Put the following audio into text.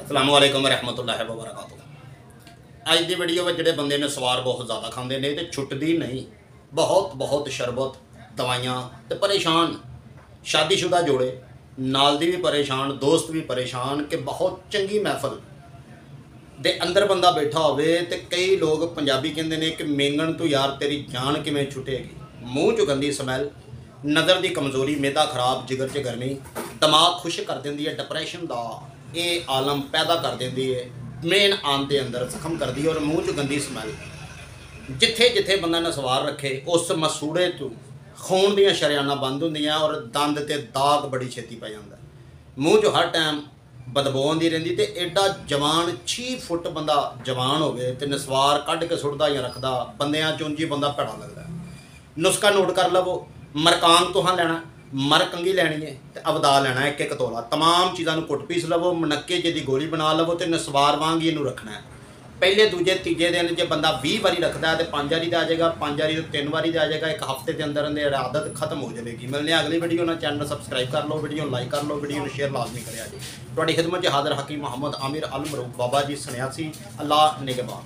अस्सलामुअलैकुम रहमतुल्लाहि व बरकातुहू। अज की वीडियो में जोड़े बंदे ने सवार बहुत ज़्यादा खाते हैं तो छुट्टी नहीं, बहुत बहुत शरबत दवाइयाँ तो परेशान शादीशुदा जोड़े नाल दी भी परेशान, दोस्त भी परेशान कि बहुत चंगी महफल दे अंदर बंदा बैठा होवे ते कई लोग पंजाबी कहते हैं कि मेंगण तो यार तेरी जान किवें छुटेगी। मूँह चो गंदी समैल, नज़र की कमज़ोरी, मैदा खराब, जिगर च गर्मी, दिमाग खुश कर देंदी है, डिप्रैशन का ये आलम पैदा कर देंदी है, मेन आन के अंदर जख्म कर दी और मूँह च गंदी समैल। जिथे जिथे बंदा नसवार रखे उस मसूड़े तो खून दियाँ शरियाना बंद होंदियां और दंद ते दाग बड़ी छेती पै जांदा। मूँह चो हर टाइम बदबू आती रहिंदी ते एडा जवान 6 फुट बंदा जवान होवे ते नसवार कढ़ के सुटदा या रखदा, बंदियां चुंजी बंदा भैड़ा लगदा। नुस्खा नोट कर लवो, मरकांग तुहां लैना, मर कंघी लैनी है तो अवदा लेना 1-1 तोला, तमाम चीज़ों कुट पीस लवो, मनक्के जी की गोली बना लवो तो नसवार वांग ही इनू रखना है। पहले दूजे तीजे दिन जो बंदा 20 बारी रखता है तो 5 वारी आ जाएगा, 5 वारी तो 3 बारी आ जाएगा, एक हफ्ते के अंदर अंदर आदत खत्म हो जाएगी। मिलने अगली वीडियो ना, चैनल सबसक्राइब कर लो, वीडियो लाइक कर लो, वीडियो शेयर लाजमी करें जी। थोड़ी खिदमत हाजिर हकीम मोहम्मद आमिर अल मरूफ बाबा जी सन्यासी, अल्लाह निगहबान।